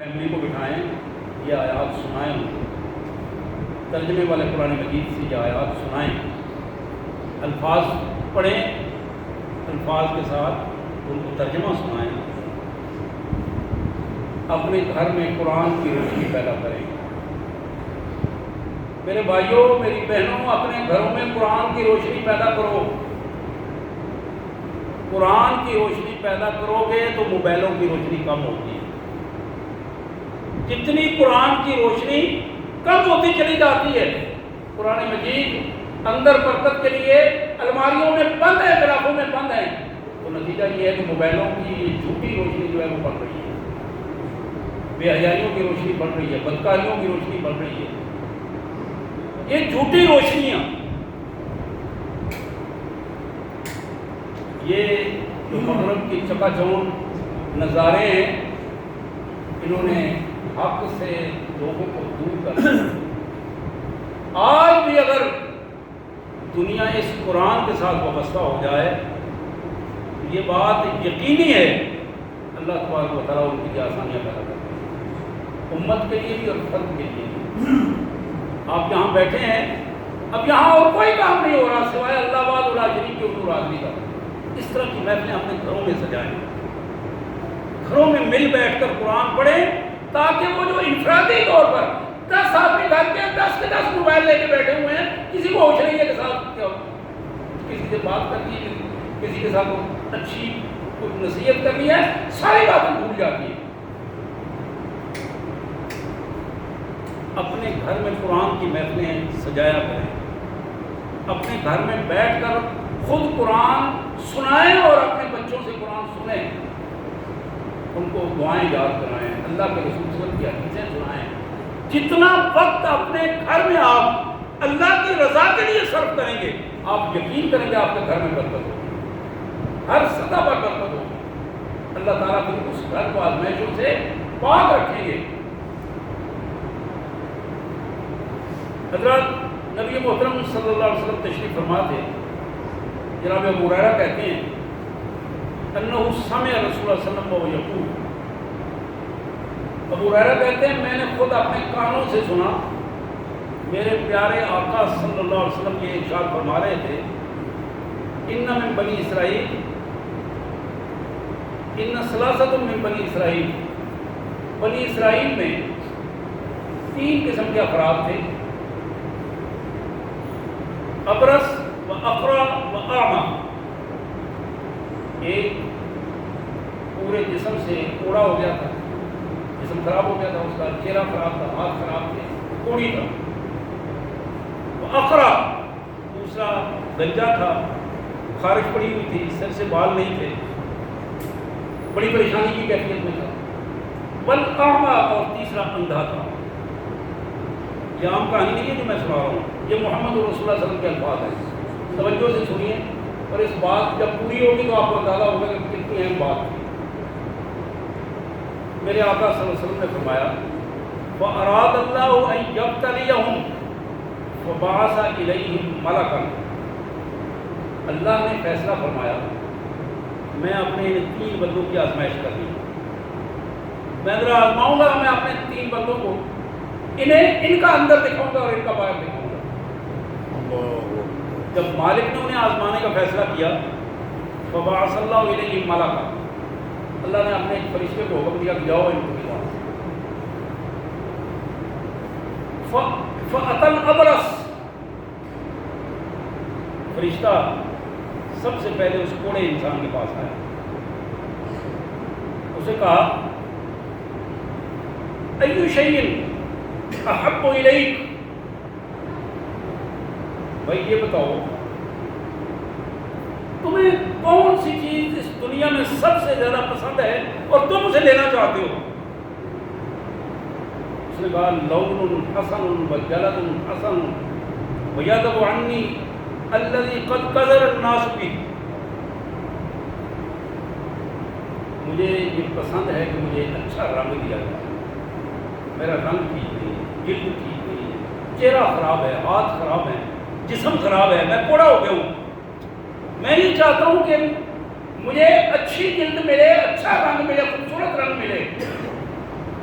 Family کو بٹھائیں، یہ آیات سنائیں ان کو، ترجمے والے قرآن مجید سے یہ آیات سنائیں، الفاظ پڑھیں، الفاظ کے ساتھ ان کو ترجمہ سنائیں، اپنے گھر میں قرآن کی روشنی پیدا کریں۔ میرے بھائیوں، میری بہنوں، اپنے گھروں میں قرآن کی روشنی پیدا کرو۔ قرآن کی روشنی پیدا کرو گے تو موبائلوں کی روشنی کم ہوگی۔ جتنی قرآن کی روشنی کم ہوتی چلی جاتی ہے، قرآن مجید اندر برکت کے لیے الماریوں میں بند ہے، غرافوں میں بند ہے، تو نتیجہ یہ ہے کہ موبائلوں کی جھوٹی روشنی جو ہے وہ بڑھ رہی ہے، بے حیائیوں کی روشنی بڑھ رہی ہے، بدکاریوں کی روشنی بڑھ رہی ہے، یہ جھوٹی روشنیاں، یہ جو مغرب کی چکا چوند نظارے ہیں، انہوں نے حق سے لوگوں کو دور کر دیا۔ آج بھی اگر دنیا اس قرآن کے ساتھ وابستہ ہو جائے، یہ بات یقینی ہے اللہ تبارک و تعالیٰ ان کے لیے آسانیاں پیدا کرتے ہیں، امت کے لیے بھی اور فرد کے لیے بھی۔ آپ یہاں بیٹھے ہیں، اب یہاں اور کوئی کام نہیں ہو رہا سوائے اللہ وحدہ لا شریک کے حضور حاضری کا۔ اس طرح کی محفلیں اپنے گھروں میں سجائیں، گھروں میں مل بیٹھ کر قرآن پڑھیں، تاکہ وہ جو انفرادی طور پر 10 آدمی گھر کے 10 کے 10 موبائل لے کے بیٹھے ہوئے ہیں، کسی کو ہوش نہیں ہے کہ ساتھ کیا کسی سے بات کرنی ہے، کسی کے ساتھ اچھی کچھ نصیحت کرنی ہے، ساری باتیں بھول جاتی ہیں۔ اپنے گھر میں قرآن کی محفلیں سجایا کریں، اپنے گھر میں بیٹھ کر خود قرآن سنائیں اور اپنے بچوں سے قرآن سنیں، ان کو دعائیں یاد کرائیں، اللہ کے رسول صلی اللہ علیہ وسلم کی حدیثیں سنائیں۔ جتنا وقت اپنے گھر میں آپ اللہ کی رضا کے لیے صرف کریں گے، آپ یقین کریں گے آپ کے گھر میں برکت ہوگی، ہر سطح پر برکت ہوگی، اللہ تعالیٰ پھر اس گھر کو آزمائشوں سے پاک رکھیں گے۔ حضرت نبی محترم صلی اللہ علیہ وسلم تشریف فرما تھے، جناب ابو ہریرہ کہتے ہیں انہ سمع رسول اللہ صلی اللہ علیہ وسلم وهو یقول، ابو ہریرہ کہتے ہیں میں نے خود اپنے کانوں سے سنا میرے پیارے آقا صلی اللہ علیہ وسلم یہ ارشاد فرما رہے تھے، ان من بنی اسرائیل ان ثلاثۃ من بنی اسرائیل، بنی اسرائیل میں 3 قسم کے افراد تھے، ابرص و اقرع و اعمى، ایک پورے جسم سے کوڑا ہو گیا تھا، جسم خراب ہو گیا تھا، اس کا چہرہ خراب تھا، ہاتھ خراب تھے، کوڑی تھا، وہ اقرع، دوسرا گنجا تھا، خارش پڑی ہوئی تھی، سر سے بال نہیں تھے، بڑی پریشانی کی کیفیت میں تھا، والاعمى، اور تیسرا اندھا تھا۔ یہ عام کہانی نہیں ہے جو میں سنا رہا ہوں، یہ محمد رسول اللہ صلی اللہ علیہ وسلم کے الفاظ ہیں، توجہ سے سنیے، اور اس بات جب پوری ہوگی تو آپ کو اندازہ ہوگا کہ کتنی اہم بات تھی۔ میرے آقا صلی اللہ علیہ وسلم نے فرمایا وَأَرَادَ اللَّهُ أَن يَبْتَلِيَهُمْ فَبَعَثَ إِلَيْهِمْ مَلَكًا، اللہ نے فیصلہ فرمایا میں اپنے ان 3 بندوں کی آزمائش کرنی ہے، میں ذرا آزماؤں گا، میں اپنے 3 بندوں کو انہیں ان کا اندر دکھاؤں گا اور ان کا باہر دکھاؤں گا۔ جب مالک نے انہیں آزمانے کا فیصلہ کیا فبعث اللہ الیہم ملکا، اللہ نے اپنے ایک فرشتے کو حکم دیا کہ جاؤ ان کے پاس، فأتی الابرص، فرشتہ سب سے پہلے اس کوڑے انسان کے پاس آیا، اسے کہا ای شیء احب الیک، بھائی یہ بتاؤ تمہیں کون سی چیز اس دنیا میں سب سے زیادہ پسند ہے اور تم اسے لینا چاہتے ہو؟ اس نے کہا لون حسن وجلد حسن ویذب عنی الذی قد قذر الناس بہ، مجھے یہ پسند ہے کہ مجھے اچھا رنگ دیا جائے، میرا رنگ ٹھیک نہیں ہے، جلد ٹھیک نہیں ہے، چہرہ خراب ہے، ہاتھ خراب ہے، جسم خراب ہے، میں کوڑا ہو گیا ہوں، میں یہ چاہتا ہوں کہ مجھے اچھی جلد ملے، اچھا رنگ ملے، خوبصورت رنگ ملے،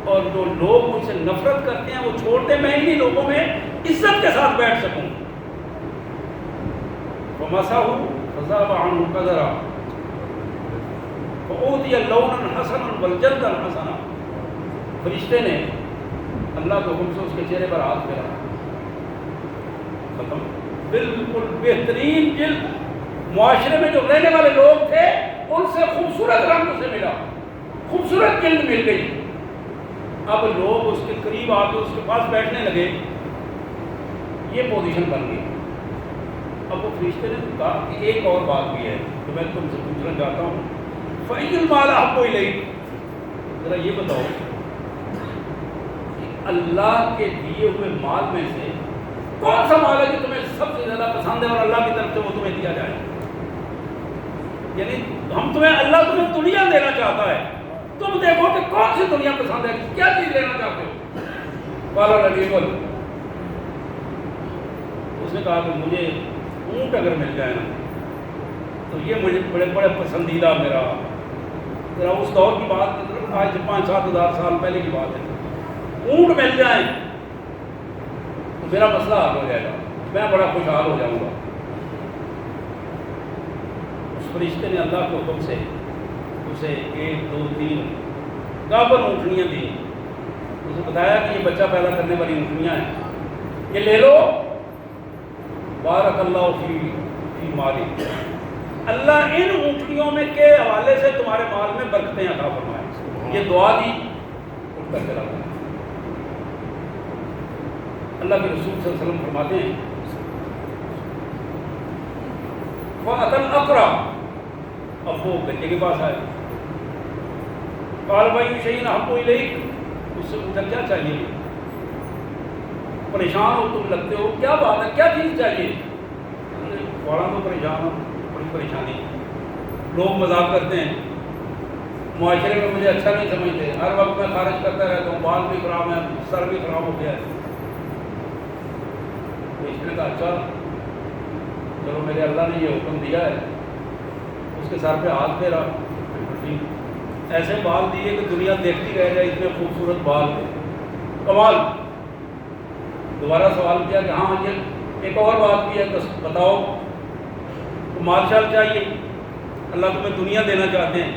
اور جو لوگ مجھ سے نفرت کرتے ہیں وہ چھوڑتے میں انہی لوگوں میں عزت کے ساتھ بیٹھ سکوں. فَمَسَحُ فَذَهَبَ عَنْهُ قَدْرًا فَأُوتِيَ لَوْنًا حَسَنًا وَالْجَلْدًا حَسَنًا. فرشتے نے اللہ کے حکم سے اس کے چہرے پر ہاتھ پھیرا, ختم. بالکل بہترین جلد, معاشرے میں جو رہنے والے لوگ تھے ان سے خوبصورت رنگ اسے ملا, خوبصورت جلد مل گئی. اب لوگ اس کے قریب آ کے اس کے پاس بیٹھنے لگے, یہ پوزیشن بن گئی. اب وہ فرشتے نے کہا کہ ایک اور بات بھی ہے تو میں تم سے پوچھنا چاہتا ہوں, فَإِنَّ الْمَالَ أَحَبُّ إِلَيْكَ, ذرا یہ بتاؤ کہ اللہ کے دیے ہوئے مال میں سے کون سا مال ہے جو تمہیں سب سے زیادہ پسند ہے اور اللہ کی طرف سے وہ تمہیں دیا جائے. یعنی ہم اللہ تمہیں دنیا دینا چاہتا ہے, تم دیکھو کہ کون سی دنیا پسند ہے, کیا چیز لینا چاہتے ہو. قال رجل, اس نے کہا کہ مجھے اونٹ اگر مل جائے نا تو یہ مجھے بڑے پسندیدہ میرا. ذرا اس دور کی بات, آج 5-7 ہزار سال پہلے کی بات ہے. اونٹ مل جائیں تو میرا مسئلہ حل ہو جائے گا, میں بڑا خوشحال ہو جاؤں گا. اس فرشتے نے اللہ کے حکم سے اسے 1 2 3 گابن اونٹنیاں دی. اسے بتایا کہ یہ بچہ پیدا کرنے والی اونٹنیاں ہیں, یہ لے لو. بارک اللہ فی مالی, اللہ ان اونٹنیوں میں کے حوالے سے تمہارے مال میں برکتیں عطا فرمائے. یہ دعا دی, اٹھ کر چلا گیا. اللہ کے رسول صلی اللہ علیہ وسلم فرماتے ہیں فَأَتَى الْأَقْرَعَ, اب وہ بچے کے پاس آئے. قَالَ بَأَيُّ شَيْءٍ أَحَبُّ إِلَيْكَ, اس سے پوچھا کیا چاہیے, پریشان ہو تم لگتے ہو, کیا بات ہے, کیا چیز چاہیے. بڑا تو پریشان ہو, بڑی پریشانی. لوگ مذاق کرتے ہیں, معاشرے میں مجھے اچھا نہیں سمجھتے, ہر وقت میں خارج کرتا رہتا ہوں, بال بھی خراب ہے, سر بھی خراب ہو گیا ہے. اس نے کہا اچھا چلو میرے اللہ نے یہ حکم دیا ہے. اس کے سر پہ ہاتھ پھیرا, ایسے بال دیے کہ دنیا دیکھتی رہ جائے, اتنے خوبصورت بال تھے, کمال. دوبارہ سوال کیا کہ ہاں یہ ایک اور بات بھی ہے, تو بتاؤ مال شال چاہیے, اللہ تمہیں دنیا دینا چاہتے ہیں,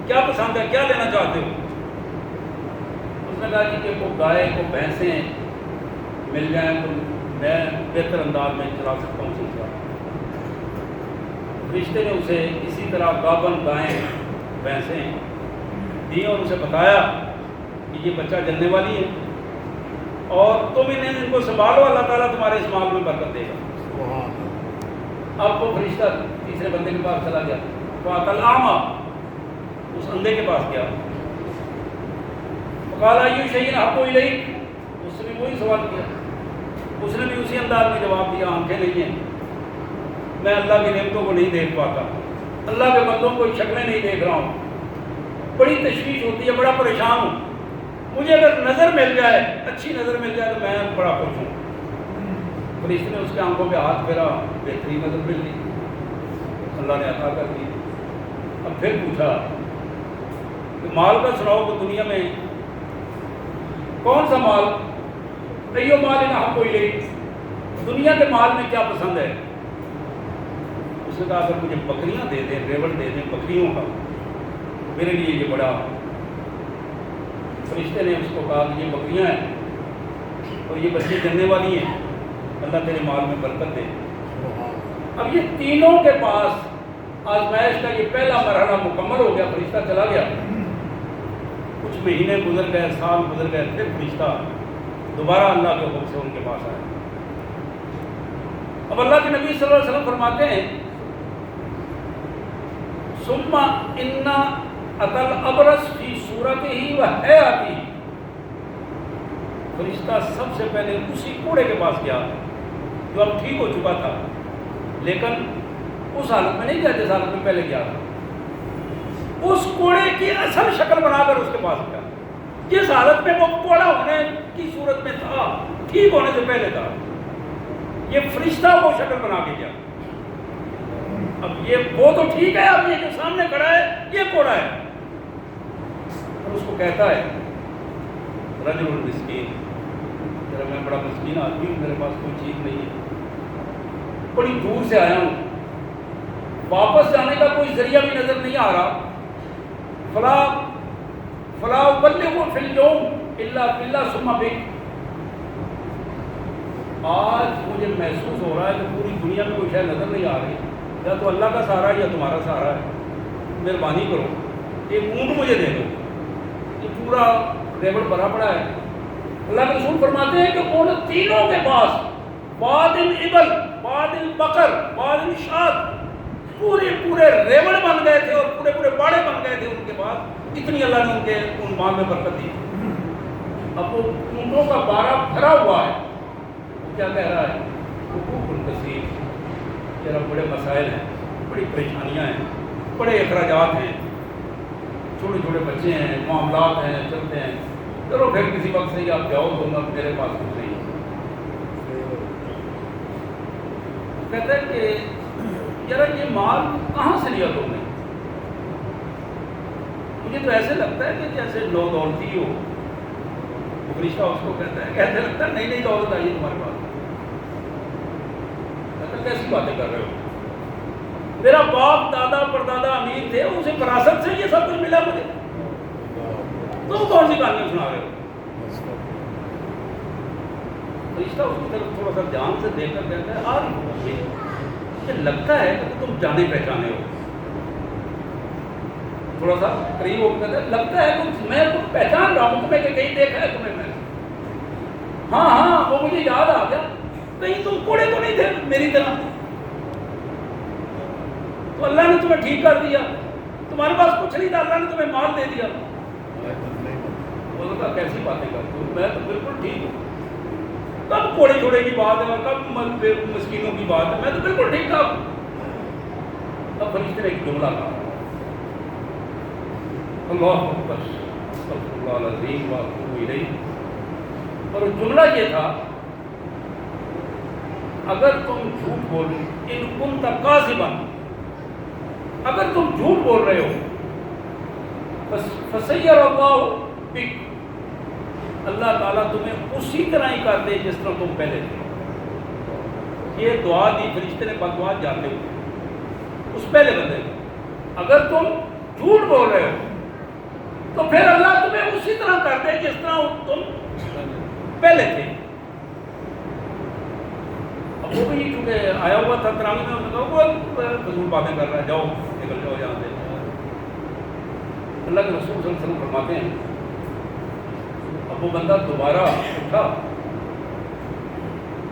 کیا پسند ہے, کیا لینا چاہتے ہو. اس نے کہا کہ کو گائے کو بھینسیں مل جائیں تو میں بہتر انداز میں چلا سکتا ہوں سلسلہ. فرشتے نے اسے اسی طرح گابن گائیں بھینسیں دی اور اسے بتایا کہ یہ بچہ جلنے والی ہے اور تم ان کو سنبھالو, اللہ تعالیٰ تمہارے اس مال میں برکت دے گا. اب وہ فرشتہ تیسرے بندے کے پاس چلا گیا. فَأَتَى الْأَعْمَى, اس اندھے کے پاس گیا. فَقَالَ أَيُّ شَيْءٍ أَحَبُّ إِلَيْكَ, اس نے بھی وہی سوال کیا. اس نے بھی اسی انداز میں جواب دیا, آنکھیں نہیں ہیں, میں اللہ کی نعمتوں کو نہیں دیکھ پاتا, اللہ کے بندوں کو شکلیں نہیں دیکھ رہا ہوں, بڑی تشویش ہوتی ہے, بڑا پریشان ہوں. مجھے اگر نظر مل جائے, اچھی نظر مل جائے تو میں بڑا خوش ہوں. فرشتے نے اس کے آنکھوں پہ ہاتھ پھیرا, بہترین نظر مل لی, اللہ نے عطا کر دی. اب پھر پوچھا کہ مال کا سناؤ کہ دنیا میں کون سا مال, ایو مال احب الیک, دنیا کے مال میں کیا پسند ہے. اس نے کہا اگر مجھے بکریاں دے دیں, ریوڑ دے دیں بکریوں کا, میرے لیے یہ بڑا. فرشتے نے اس کو کہا کہ یہ بکریاں ہیں اور یہ بچے جننے والی ہیں, اللہ تیرے مال میں برکت دے. اب یہ تینوں کے پاس آزمائش کا یہ پہلا مرحلہ مکمل ہو گیا. فرشتہ چلا گیا, کچھ مہینے گزر گئے, سال گزر گئے, پھر فرشتہ دوبارہ اللہ کے حکم سے ان کے پاس آیا. اب اللہ کے نبی صلی اللہ علیہ وسلم فرماتے ہیں ثم ان اتى الابرص فی صورته وحیاته, فرشتہ سب سے پہلے اسی کوڑے کے پاس گیا جو اب ٹھیک ہو چکا تھا, لیکن اس حالت میں نہیں گیا جس حالت میں پہلے گیا تھا. اس کوڑے کی اصل شکل بنا کر اس کے پاس گیا, جس حالت میں وہ کوڑا ہونے کی صورت میں تھا, ٹھیک ہونے سے پہلے تھا, یہ فرشتہ وہ شکل بنا کے گیا. اب یہ وہ تو ٹھیک ہے, اب یہ جو سامنے کھڑا ہے یہ کوڑا ہے. اور اس کو کہتا ہے رجل مسکین، ذرا میں بڑا مسکین آدمی ہوں، میرے پاس کوئی چیز نہیں ہے، بڑی دور سے آیا ہوں، واپس جانے کا کوئی ذریعہ بھی نظر نہیں آ رہا، فلا ابلغ فی اليوم الا باللہ ثم بک۔ آج مجھے محسوس ہو رہا ہے کہ پوری دنیا میں کوئی شے نظر نہیں آ رہی، یا تو اللہ کا سہارا ہے یا تمہارا سہارا ہے، مہربانی کرو ایک اونٹ مجھے دے دو۔ یہ پورا ریوڑ بھرا پڑا ہے۔ اللہ کے رسول فرماتے ہیں کہ ان تینوں کے پاس واد الابل، واد البقر، واد الشاۃ، پورے ریوڑ بن گئے تھے اور پورے باڑے بن گئے تھے ان کے پاس، اتنی اللہ نے ان کے ان مال میں برکت دی۔ اب وہ اونٹوں کا بارہ بھرا ہوا ہے، وہ کیا کہہ رہا ہے؟ حقوق الکثیر، یہ بڑے مسائل ہیں، بڑی پریشانیاں ہیں، بڑے اخراجات ہیں، چھوٹے چھوٹے بچے ہیں، معاملات ہیں، چلتے ہیں، چلو پھر کسی وقت سے ہی آپ جاؤ دوں گا، میرے پاس کچھ نہیں۔ کہتے ہیں کہ یار یہ مال کہاں سے لیا تم نے؟ مجھے تو ایسے لگتا ہے کہ جیسے لو دولتی ہو، فرشتہ اس کو کہتا ہے، ایسے لگتا ہے نئی نئی دولت آئی ہے تمہارے پاس، کہتا ہے کیسی باتیں کر رہے ہو؟ میرا باپ دادا پردادا امیر تھے، اسے وراثت سے یہ سب کچھ ملا مجھے، تم کون سی کہانیاں سنا رہے ہو؟ فرشتہ اس کی طرف تھوڑا سا دھیان سے دیکھ کر کہتا ہے مجھے لگتا ہے کہ تم جانے پہچانے ہو۔ تھوڑا سا قریب ہو کہتا ہے لگتا ہے کہ میں تم پہچان رہا ہوں تمہیں، کہ کہیں دیکھا ہے تمہیں میں نے۔ ہاں وہ مجھے یاد آ گیا، کہیں تم کوڑے تو نہیں تھے میری طرح، تو اللہ نے تمہیں ٹھیک کر دیا، تمہارے پاس کچھ نہیں تھا، اللہ نے تمہیں مال دے دیا۔ وہ کہا کیسی باتیں کرتے ہو، میں تو بالکل ٹھیک ہوں، کب کوڑے چھوڑے کی بات ہے اور کب مسکینوں کی بات ہے، میں تو بالکل ٹھیک ٹھاک ہوں۔ اب فرشتے نے ایک جملہ کہا، اللہ اکبر استغفر اللہ العظیم واتوب الیہ، اور جملہ یہ تھا اگر تم جھوٹ بول رہے، ان کنت کاذبا، اگر تم جھوٹ بول رہے ہو، فسیر اللہ بک، اللہ تعالیٰ تمہیں اسی طرح ہی کر دے جس طرح تم پہلے تھے۔ یہ دعا دی فرشتے نے بد دعا جاتے ہوئے اس پہلے بندے کو، اگر تم جھوٹ بول رہے ہو تو پھر اللہ تمہیں اسی طرح کر دے جس طرح تم پہلے تھے۔ اب وہ بھی چونکہ آیا ہوا تھا تراویح میں، انہوں نے کہا وہ فضول باتیں کر رہا ہے، جاؤ نکل جاؤ یہاں سے۔ اللہ کے رسول صلی اللہ علیہ وسلم فرماتے ہیں اب وہ بندہ دوبارہ اٹھا،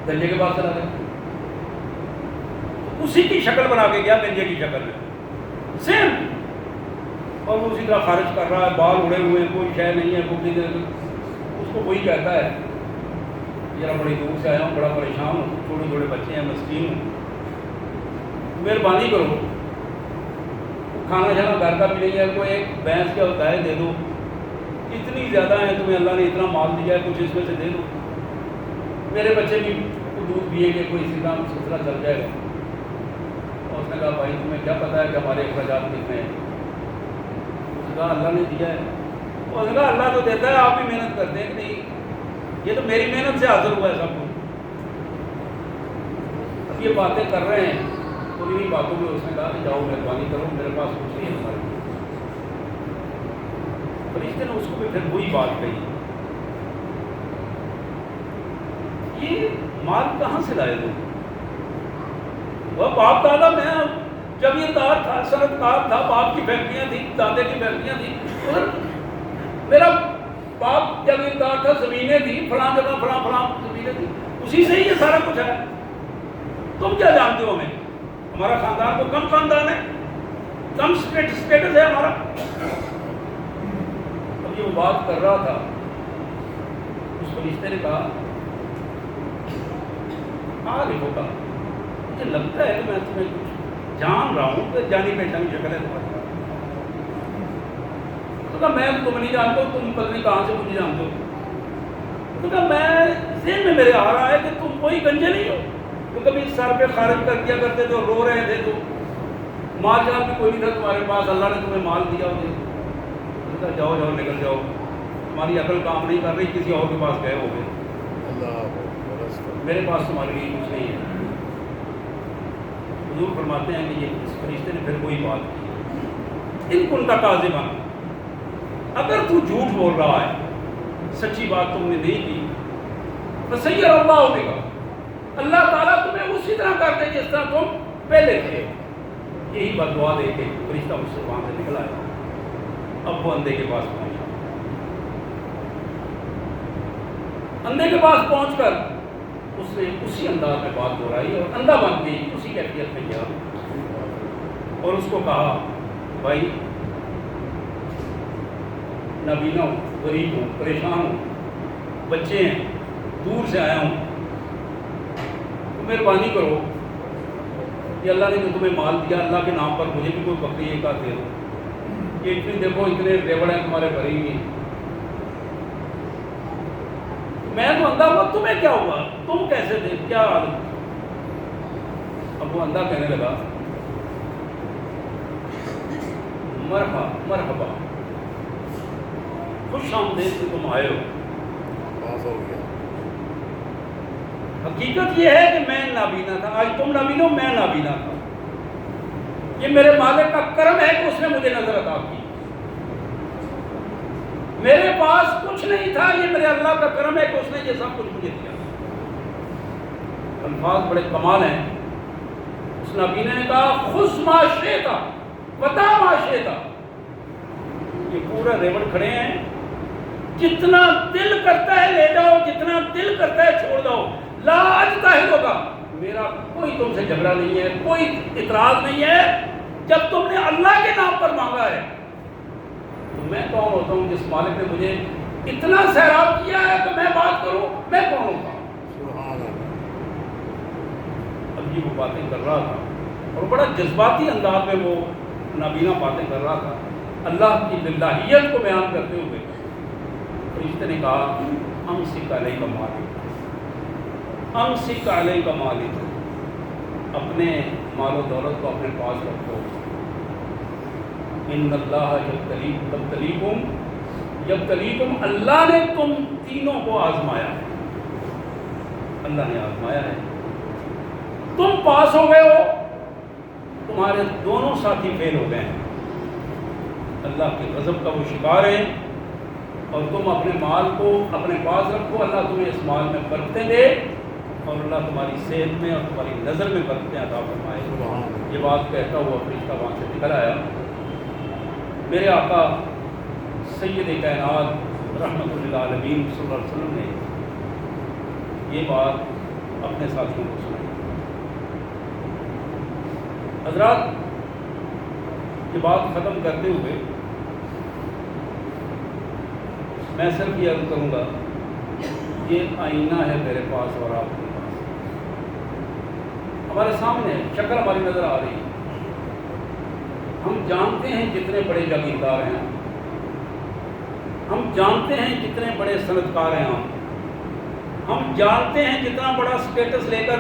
گنجے کے پاس چلا گیا، اسی کی شکل بنا کے گیا، گنجے کی شکل میں سیم، اور وہ اسی طرح خارج کر رہا ہے، بال اڑے ہوئے، کوئی شے نہیں ہے، کوئی اس کو وہی کہتا ہے ذرا بڑی دور سے آیا ہوں، بڑا پریشان ہوں، چھوٹے چھوٹے بچے ہیں، مسکین ہوں، مہربانی کرو، کھانا شانا گھر کا بھی نہیں ہے، کوئی ایک بھینس کا گائے دے دو، اتنی زیادہ ہیں تمہیں اللہ نے اتنا مال دیا ہے، کچھ اس میں سے دے دو، میرے بچے بھی دودھ پیے گے، کوئی اسی طرح سلسلہ چل جائے گا۔ اور اس نے کہا بھائی تمہیں کیا پتہ ہے کہ ہمارے اخراجات کتنے ہیں؟ اس نے کہا اللہ نے دیا ہے۔ اور اس نے کہا اللہ تو دیتا ہے، آپ بھی محنت کرتے ہیں کہ نہیں، یہ تو میری محنت سے حاصل ہوا ہے سب کچھ۔ اب یہ باتیں کر رہے ہیں، تو انہیں باتوں میں اس نے کہا کہ جاؤ مہربانی کرو، میرے پاس کچھ نہیں ہے ہمارے پاس۔ فرشتے نے اس کو بھی پھر وہی بات کہی، یہ مال کہاں سے لائے تم؟ وہ باپ دادا، میں جگیردار تھا، صنعت کار تھا، باپ کی فیکٹریاں تھیں، دادے کی فیکٹریاں تھیں، اور میرا باپ جگیردار تھا، زمینیں تھیں، فلاں جگہ فلاں زمینیں تھیں، اسی سے ہی یہ سارا کچھ ہے۔ تم کیا جانتے ہو ہمیں؟ ہمارا خاندان کو کم خاندان ہے، کم اسٹیٹس ہے ہمارا۔ اب یہ وہ بات کر رہا تھا، اس فرشتے نے کہا ہوتا، مجھے لگتا ہے کہ میں تمہیں کچھ جان رہا ہوں، کہ جانی پہچانی شکل ہے تمہاری۔ تو کہا میں تم نہیں جانتا ہوں، تم پتہ نہیں کہاں سے مجھے جانتے ہو۔ تو کہا میں ذہن میں میرے آ رہا ہے کہ تم کوئی گنجے نہیں ہو، تو کبھی سر پہ خارج کر دیا کرتے تھے اور رو رہے تھے، تو مال جان بھی کوئی نہیں تھا تمہارے پاس، اللہ نے تمہیں مال دیا ہو۔ کہا جاؤ جاؤ نکل جاؤ، تمہاری عقل کام نہیں کر رہی، کسی اور کے پاس گئے ہو گئے، میرے پاس تمہارے لیے کچھ نہیں ہے۔ حضور فرماتے ہیں کہ یہ اس فرشتے نے پھر وہی بات کی، ان کن کا کاذبا، اگر تو جھوٹ بول رہا ہے، سچی بات تم نے نہیں کی، فسیر اللہ ہوگا، اللہ تعالیٰ تمہیں اسی طرح کر دے جس طرح تم پہلے تھے۔ یہی بد دعا دے کے فرشتہ مجھ سے وہاں سے نکلا ہے۔ اب وہ اندھے کے پاس پہنچا، اندھے کے پاس پہنچ کر اس نے اسی انداز میں بات دہرائی اور اندھا بن کے اسی کیفیت میں گیا اور اس کو کہا، بھائی نابینا ہوں، غریب ہوں، پریشان ہوں، بچے ہیں، دور سے آیا ہوں، تو مہربانی کرو کہ اللہ نے جو تمہیں مال دیا، اللہ کے نام پر مجھے بھی کوئی بکری ایک آدھ دے دو، ایک دن دیکھو اتنے ریوڑ ہیں تمہارے بھری ہوئی، میں تو اندھا ہوا، تمہیں کیا ہوا، تم کیسے تھے، کیا حال؟ اب وہ اندھا کہنے لگا، مرحبا مرحبا، خوش آمدید سے تم آئے ہو۔ حقیقت یہ ہے کہ میں نابینا تھا، آج تم نابینا ہو، میں نابینا تھا، یہ میرے مالک کا کرم ہے کہ اس نے مجھے نظر عطا کی، میرے پاس کچھ نہیں تھا، یہ میرے اللہ کا کرم ہے کہ اس نے یہ سب کچھ مجھے دیا۔ الفاظ بڑے کمال ہیں۔ اس نابینا نے کہا، خذ ما شئت ودا ما شئت، یہ پورا ریوڑ کھڑے ہیں، جتنا دل کرتا ہے لے جاؤ، جتنا دل کرتا ہے چھوڑ دو، لا اجتہد ہوگا، میرا کوئی تم سے جھگڑا نہیں ہے، کوئی اعتراض نہیں ہے، جب تم نے اللہ کے نام پر مانگا ہے تو میں کون ہوتا ہوں جس مالک نے مجھے اتنا سیراب کیا ہے تو میں بات کروں، میں کون ہوتا ہوں؟ اب یہ وہ باتیں کر رہا تھا اور بڑا جذباتی انداز میں وہ نابینا باتیں کر رہا تھا، اللہ کی للہیت کو بیان کرتے ہوئے فرشتے نے کہا، امسک علیک مالک، امسک علیک مالک، اپنے مال و دولت کو اپنے پاس رکھو، ان اللہ یبتلیکم، اللہ نے تم تینوں کو آزمایا ہے، اللہ نے آزمایا ہے، تم پاس ہو گئے ہو، تمہارے دونوں ساتھی فیل ہو گئے ہیں، اللہ کے غضب کا وہ شکار ہیں، اور تم اپنے مال کو اپنے پاس رکھو، اللہ تمہیں اس مال میں برکتیں دے اور اللہ تمہاری صحت میں اور تمہاری نظر میں برکتیں عطا فرمائے۔ یہ بات کہتا ہوا فرشتہ وہاں سے نکل آیا۔ میرے آقا سید کائنات رحمۃ للعالمین صلی اللہ علیہ وسلم نے یہ بات اپنے ساتھیوں کو سنائی۔ حضرات، یہ بات ختم کرتے ہوئے میں صرف یہ عرض کروں گا، یہ آئینہ ہے میرے پاس اور آپ کے پاس، ہمارے سامنے شکل ہماری نظر آ رہی ہے، ہم جانتے ہیں جتنے بڑے جاگیردار ہیں، ہم جانتے ہیں جتنے بڑے صنعتکار ہیں، ہم جانتے ہیں جتنا بڑا سٹیٹس لے کر،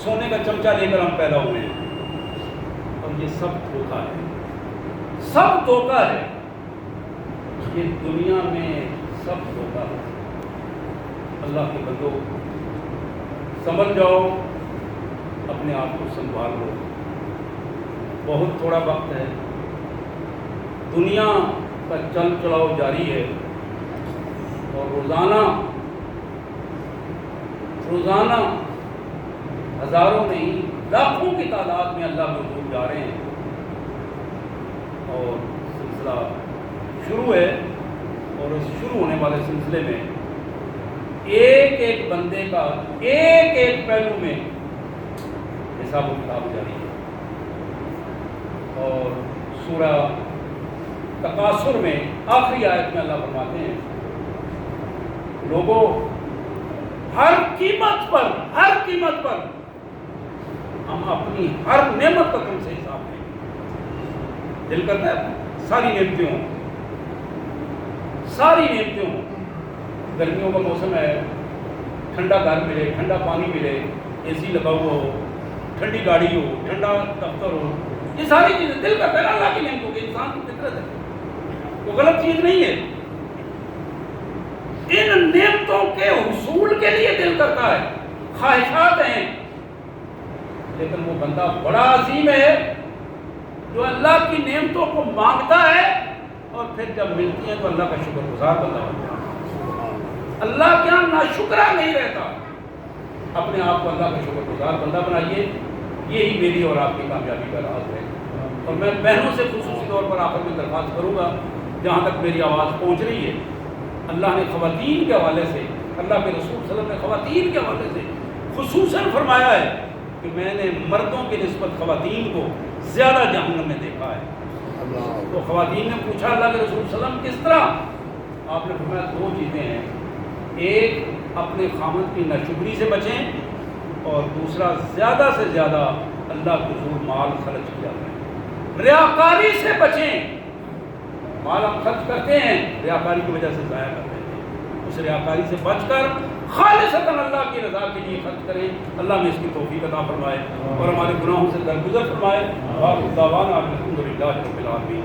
سونے کا چمچہ لے کر ہم پیدا ہوئے ہیں، اور یہ سب دھوکہ ہے، سب دھوکہ ہے، یہ دنیا میں سب دھوکہ ہے۔ اللہ کے بندو سمجھ جاؤ، اپنے آپ کو سنبھال لو، بہت تھوڑا وقت ہے، دنیا کا چل چلاؤ جاری ہے، اور روزانہ ہزاروں نہیں لاکھوں کی تعداد میں اللہ کے حضور جا رہے ہیں، اور سلسلہ شروع ہے، اور اس شروع ہونے والے سلسلے میں ایک ایک بندے کا ایک ایک پہلو میں حساب و کتاب جاری ہے۔ اور سورہ تکاثر میں آخری آیت میں اللہ فرماتے ہیں، لوگوں ہر قیمت پر ہم اپنی ہر نعمت کا تم سے حساب لیں۔ دل کرتا ہے ساری نعمتیں ہوں، گرمیوں کا موسم ہے، ٹھنڈا گھر ملے، ٹھنڈا پانی ملے، اے سی لگا ہوا ہو، ٹھنڈی گاڑی ہو، ٹھنڈا دفتر ہو، یہ ساری چیزیں دل کرتا ہے اللہ کی نعمتوں کی، انسان کی فطرت ہے، وہ غلط چیز نہیں ہے، ان نعمتوں کے حصول کے لیے دل کرتا ہے، خواہشات ہیں، لیکن وہ بندہ بڑا عظیم ہے جو اللہ کی نعمتوں کو مانگتا ہے اور پھر جب ملتی ہیں تو اللہ کا شکر گزار بندہ ہوتا ہے۔ اللہ کیا ناشکرا نہیں رہتا۔ اپنے آپ کو اللہ کا شکر گزار بندہ بنائیے، یہی میری اور آپ کی کامیابی کا راز ہے۔ اور میں بہنوں سے خصوصی طور پر آخر میں درخواست کروں گا، جہاں تک میری آواز پہنچ رہی ہے، اللہ نے خواتین کے حوالے سے، اللہ کے رسول صلی اللہ علیہ وسلم نے خواتین کے حوالے سے خصوصاً فرمایا ہے کہ میں نے مردوں کی نسبت خواتین کو زیادہ جہنم میں دیکھا ہے۔ تو خواتین نے پوچھا اللہ کے رسول صلی اللہ علیہ وسلم کس طرح؟ آپ نے فرمایا دو چیزیں ہیں، ایک اپنے خامد کی ناشکری سے بچیں، اور دوسرا زیادہ سے زیادہ اللہ کے حضور مال خرچ کیا جائے، ریاکاری سے بچیں۔ مال ہم خرچ کرتے ہیں، ریاکاری کی وجہ سے ضائع کر دیتے ہیں، اس ریاکاری سے بچ کر خالصتاً اللہ کی رضا کے لیے خرچ کریں۔ اللہ میں اس کی توفیق عطا فرمائے اور ہمارے گناہوں سے درگزر فرمائے۔ وآخر دعوانا الحمد للہ رب العالمین۔